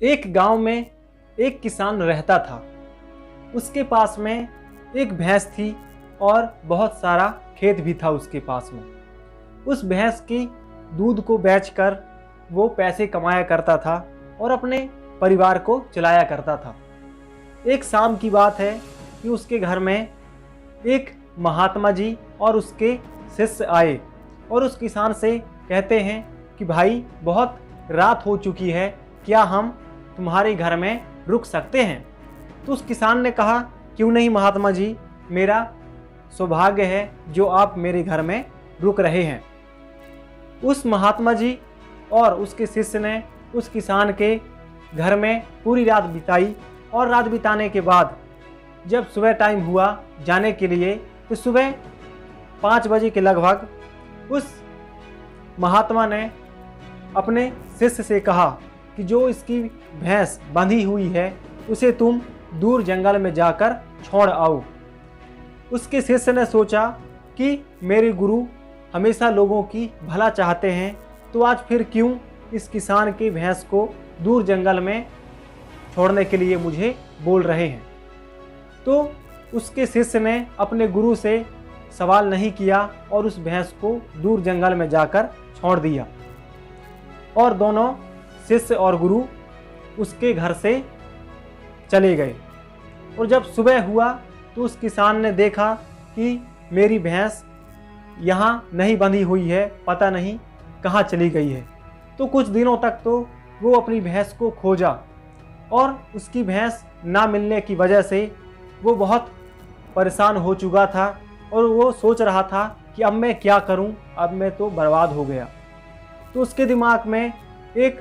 एक गांव में एक किसान रहता था। उसके पास में एक भैंस थी और बहुत सारा खेत भी था उसके पास में। उस भैंस की दूध को बेचकर वो पैसे कमाया करता था और अपने परिवार को चलाया करता था। एक शाम की बात है कि उसके घर में एक महात्मा जी और उसके शिष्य आए और उस किसान से कहते हैं कि भाई बहुत रात हो चुकी है, क्या हम तुम्हारे घर में रुक सकते हैं? तो उस किसान ने कहा, क्यों नहीं महात्मा जी, मेरा सौभाग्य है जो आप मेरे घर में रुक रहे हैं। उस महात्मा जी और उसके शिष्य ने उस किसान के घर में पूरी रात बिताई और रात बिताने के बाद जब सुबह टाइम हुआ जाने के लिए तो सुबह 5 बजे के लगभग उस महात्मा ने अपने शिष्य से कहा कि जो इसकी भैंस बंधी हुई है उसे तुम दूर जंगल में जाकर छोड़ आओ। उसके शिष्य ने सोचा कि मेरे गुरु हमेशा लोगों की भला चाहते हैं, तो आज फिर क्यों इस किसान की भैंस को दूर जंगल में छोड़ने के लिए मुझे बोल रहे हैं। तो उसके शिष्य ने अपने गुरु से सवाल नहीं किया और उस भैंस को दूर जंगल में जाकर छोड़ दिया और दोनों शिष्य और गुरु उसके घर से चले गए। और जब सुबह हुआ तो उस किसान ने देखा कि मेरी भैंस यहाँ नहीं बंधी हुई है, पता नहीं कहाँ चली गई है। तो कुछ दिनों तक तो वो अपनी भैंस को खोजा और उसकी भैंस ना मिलने की वजह से वो बहुत परेशान हो चुका था और वो सोच रहा था कि अब मैं क्या करूं, अब मैं तो बर्बाद हो गया। तो उसके दिमाग में एक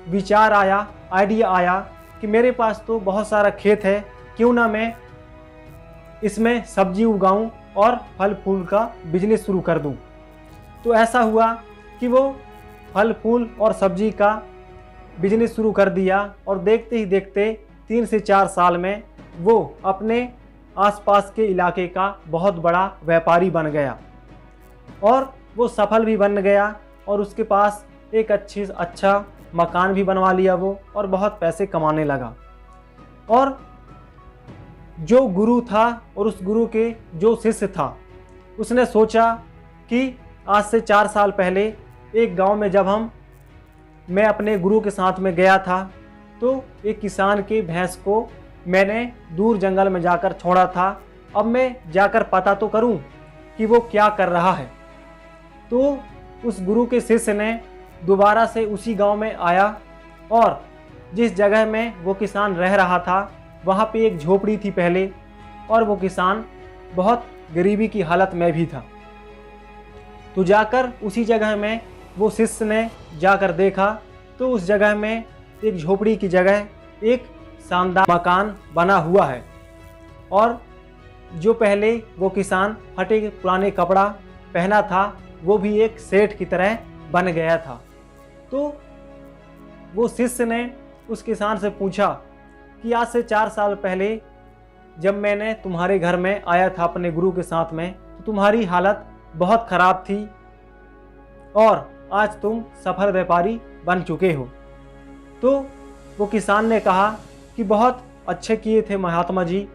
विचार आया, आइडिया आया कि मेरे पास तो बहुत सारा खेत है, क्यों ना मैं इसमें सब्जी उगाऊं और फल फूल का बिजनेस शुरू कर दूं। तो ऐसा हुआ कि वो फल फूल और सब्जी का बिजनेस शुरू कर दिया और देखते ही देखते 3 से 4 साल में वो अपने आसपास के इलाके का बहुत बड़ा व्यापारी बन गया और वो सफल भी बन गया और उसके पास एक अच्छा मकान भी बनवा लिया वो और बहुत पैसे कमाने लगा। और जो गुरु था और उस गुरु के जो शिष्य था उसने सोचा कि आज से 4 साल पहले एक गांव में जब मैं अपने गुरु के साथ में गया था तो एक किसान की भैंस को मैंने दूर जंगल में जाकर छोड़ा था। अब मैं जाकर पता तो करूं कि वो क्या कर रहा है। तो उस गुरु के शिष्य ने दोबारा से उसी गांव में आया और जिस जगह में वो किसान रह रहा था वहाँ पे एक झोपड़ी थी पहले और वो किसान बहुत गरीबी की हालत में भी था। तो जाकर उसी जगह में वो शिष्य ने जाकर देखा तो उस जगह में एक झोपड़ी की जगह एक शानदार मकान बना हुआ है और जो पहले वो किसान फटे पुराने कपड़ा पहना था वो भी एक सेठ की तरह बन गया था। तो वो शिष्य ने उस किसान से पूछा कि आज से 4 साल पहले जब मैंने तुम्हारे घर में आया था अपने गुरु के साथ में तो तुम्हारी हालत बहुत ख़राब थी और आज तुम सफल व्यापारी बन चुके हो। तो वो किसान ने कहा कि बहुत अच्छे किए थे महात्मा जी,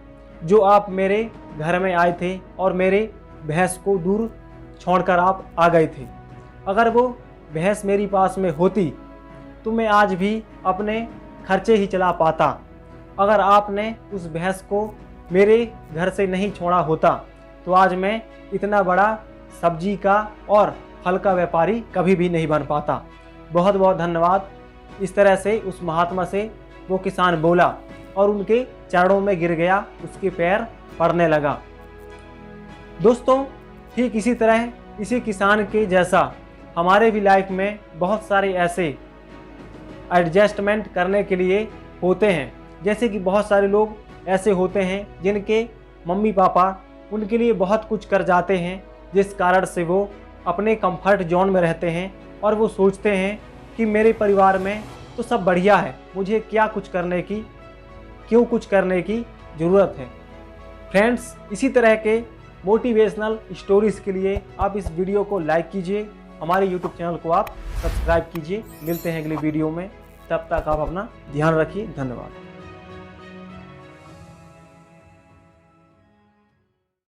जो आप मेरे घर में आए थे और मेरे भैंस को दूर छोड़कर आप आ गए थे। अगर वो भैंस मेरी पास में होती तो मैं आज भी अपने खर्चे ही चला पाता। अगर आपने उस भैंस को मेरे घर से नहीं छोड़ा होता तो आज मैं इतना बड़ा सब्जी का और फल का व्यापारी कभी भी नहीं बन पाता। बहुत बहुत धन्यवाद। इस तरह से उस महात्मा से वो किसान बोला और उनके चरणों में गिर गया, उसके पैर पड़ने लगा। दोस्तों, ठीक इसी तरह इसी किसान के जैसा हमारे भी लाइफ में बहुत सारे ऐसे एडजस्टमेंट करने के लिए होते हैं। जैसे कि बहुत सारे लोग ऐसे होते हैं जिनके मम्मी पापा उनके लिए बहुत कुछ कर जाते हैं, जिस कारण से वो अपने कंफर्ट जोन में रहते हैं और वो सोचते हैं कि मेरे परिवार में तो सब बढ़िया है, मुझे क्यों कुछ करने की ज़रूरत है। फ्रेंड्स, इसी तरह के मोटिवेशनल स्टोरीज़ के लिए आप इस वीडियो को लाइक कीजिए, हमारे यूट्यूब चैनल को आप सब्सक्राइब कीजिए। मिलते हैं अगले वीडियो में। तब तक आप अपना ध्यान रखिए। धन्यवाद।